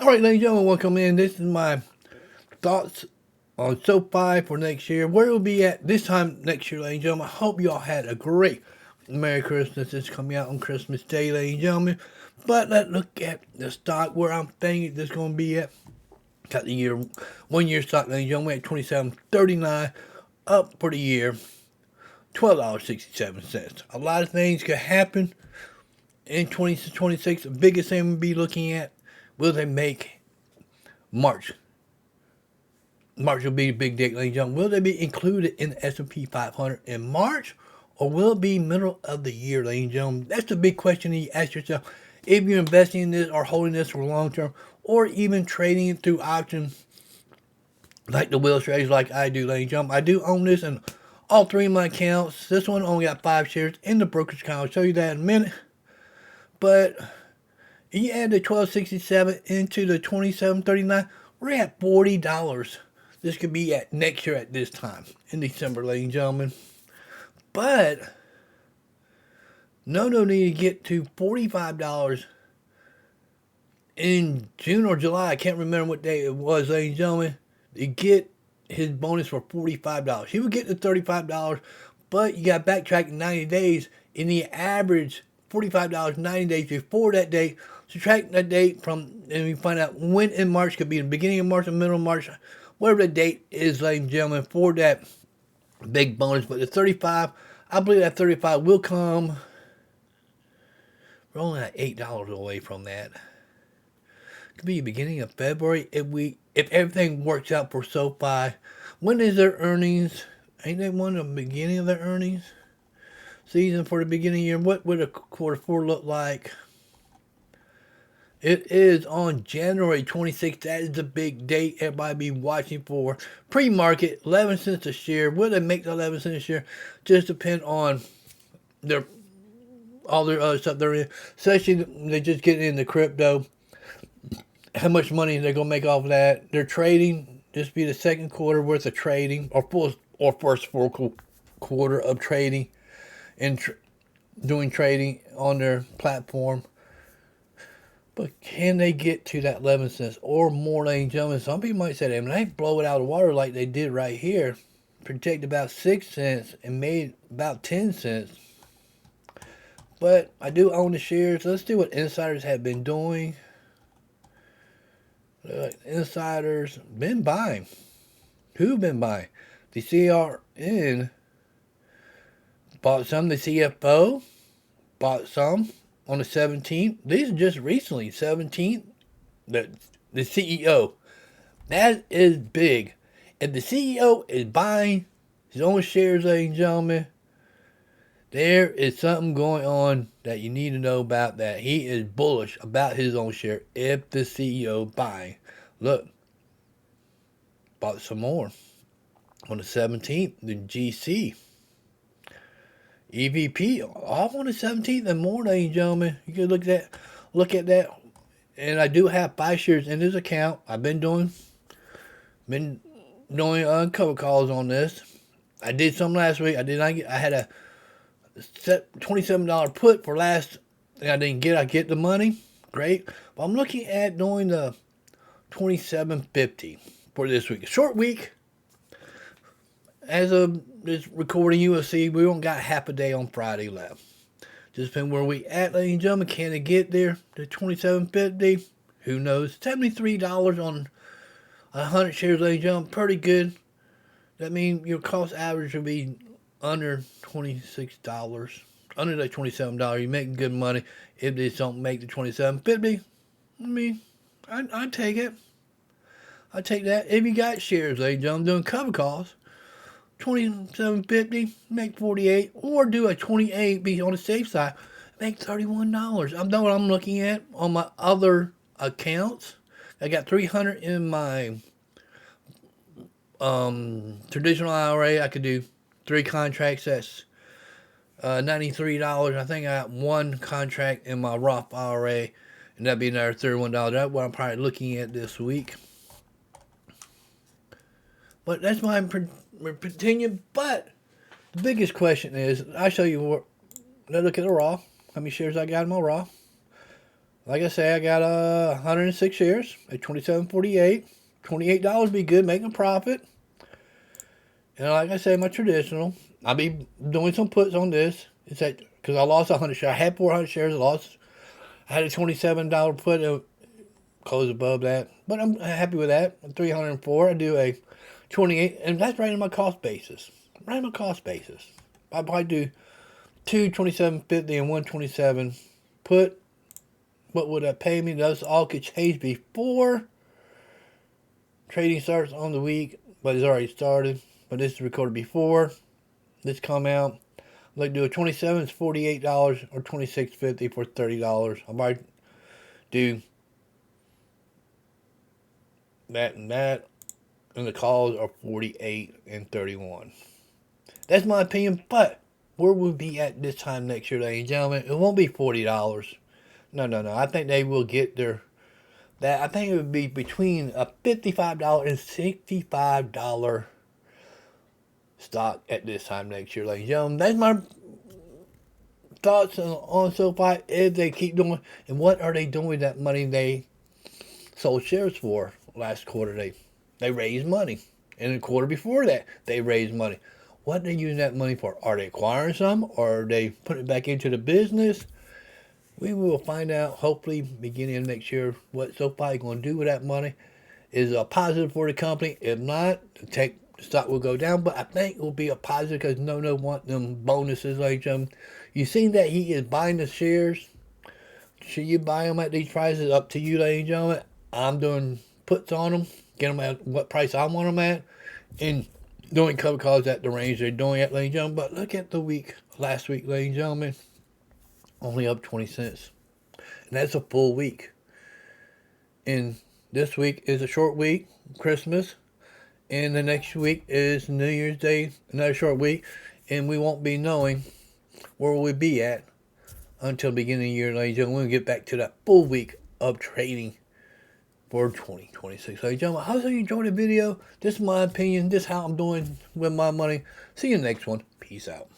Alright, ladies and gentlemen, welcome in. This is my thoughts on SOFI for next year. Where we'll be at this time next year, ladies and gentlemen. I hope you all had a great Merry Christmas. It's coming out on Christmas Day, ladies and gentlemen. But let's look at the stock where I'm thinking this is going to be at. Got the year, 1 year stock, ladies and gentlemen, at $27.39, up for the year, $12.67. A lot of things could happen in 2026. The biggest thing we'll be looking at, will they make March? March will be the big date, ladies and gentlemen. Will they be included in the S&P 500 in March? Or will it be middle of the year, ladies and gentlemen? That's the big question that you ask yourself. If you're investing in this or holding this for long term, or even trading it through options, like the wheel strategies like I do, ladies and gentlemen. I do own this in all three of my accounts. This one only got 5 shares in the brokerage account. I'll show you that in a minute. But you add the $12.67 into the $27.39, we're at $40. This could be at next year at this time in December, ladies and gentlemen. But no need to get to $45 in June or July. I can't remember what day it was, ladies and gentlemen. To get his bonus for $45. He would get to $35, but you got to backtrack 90 days. In the average, $45 90 days before that date. Subtract that date from, and we find out when in March, could be the beginning of March or middle of March, whatever the date is, ladies and gentlemen, for that big bonus. But the 35, I believe that 35 will come. We're only at $8 away from that. Could be the beginning of February if everything works out for SOFI. When is their earnings? Ain't they one of the beginning of their earnings season for the beginning of the year? What would a quarter four look like? It is on January 26th. That is the big date everybody be watching for. Pre-market, 11 cents a share. Will they make the 11 cents a share? Just depend on all their other stuff they're in. Especially they just getting into crypto. How much money they're gonna make off of that? They're trading. This be the second quarter worth of trading, or first full quarter of trading, and doing trading on their platform. But can they get to that 11 cents or more, ladies and gentlemen? Some people might say, they blow it out of the water like they did right here. Project about 6 cents and made about 10 cents. But I do own the shares. Let's see what insiders have been doing. Insiders been buying. Who've been buying? The CRN bought some. The CFO bought some on the 17th. These are just recently, 17th. The CEO. That is big. If the CEO is buying his own shares, ladies and gentlemen, there is something going on that you need to know about, that he is bullish about his own share if the CEO buying. Look, bought some more on the 17th, the GC. EVP off on the 17th and more, ladies and gentlemen. You can look at that. And I do have 5 shares in this account. I've been doing cover calls on this. I did some last week. I had a $27 put for last thing I didn't get. I get the money. Great. But I'm looking at doing the $27.50 for this week. A short week. As of this recording, you will see we only got half a day on Friday left. Just depending where we at, ladies and gentlemen. Can it get there to $27.50? Who knows? $73 on 100 shares, ladies and gentlemen. Pretty good. That means your cost average will be under $26. Under the $27. You're making good money. If they don't make the $27.50, I mean, I'd take it. I'd take that. If you got shares, ladies and gentlemen, doing cover calls, $27.50, make $48, or do a 28, be on the safe side, make $31. I know what I'm looking at on my other accounts. I got $300 in my traditional IRA. I could do 3 contracts. That's $93. I think I got 1 contract in my Roth IRA, and that'd be another $31. That's what I'm probably looking at this week. But that's my opinion. But the biggest question is, I'll show you what. Let's look at the Roth. How many shares I got in my Roth. Like I say, I got 106 shares at 27.48. $28 would be good, making a profit. And like I say, my traditional, I'll be doing some puts on this. It's that because I lost 100 shares. I had 400 shares. I had a $27 put. Close above that, but I'm happy with that. 304. I do a 28, and that's right in my cost basis. Right in my cost basis. I probably do two 27.50 and 127 put. What would that pay me? Those all could change before trading starts on the week, but it's already started. But this is recorded before this come out. I'd like to do a 27 is $48 or 26.50 for $30. I might do that and that, and the calls are 48 and 31. That's my opinion, but where we'll be at this time next year, ladies and gentlemen, it won't be $40. No. I think they will get their that. I think it would be between a $55 and $65 stock at this time next year, ladies and gentlemen. That's my thoughts on SoFi. If they keep doing, and what are they doing with that money they sold shares for last quarter? They raised money, and the quarter before that they raised money. What are they using that money for? Are they acquiring some, or are they putting it back into the business? We will find out, hopefully, beginning of next year, what SoFi is going to do with that money. Is a positive for the company. If not, the stock will go down, but I think it will be a positive because no want them bonuses like you seen that he is buying the shares. Should you buy them at these prices? Up to you, ladies and gentlemen. I'm doing puts on them, get them at what price I want them at, and doing cover calls at the range they're doing at, ladies and gentlemen. But look at the week, last week, ladies and gentlemen, only up 20 cents. And that's a full week. And this week is a short week, Christmas. And the next week is New Year's Day, another short week. And we won't be knowing where we'll be at until the beginning of the year, ladies and gentlemen. We'll get back to that full week of trading for 2026. Ladies and gentlemen, I hope you enjoyed the video. This is my opinion. This is how I'm doing with my money. See you next one. Peace out.